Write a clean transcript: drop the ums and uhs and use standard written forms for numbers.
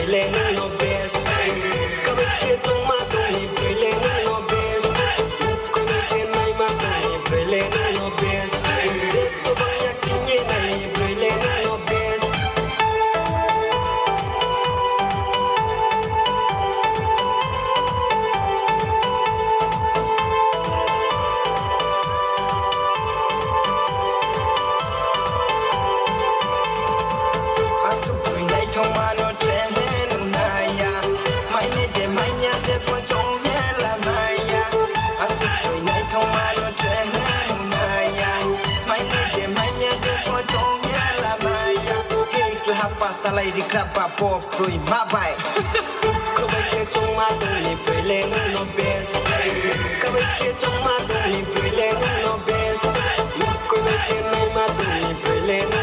pele no bes. Kabe ke tuma tuni pele no bes. Kobe ke nai ma tuni pele no bes. Deso banya kinye nai pele no bes. Salai di krapa pop kui mabai. Kabe ke tuma tuni pele no bes. Kabe ke tuma tuni pele no bes. Kobe ke nai ma tuni pele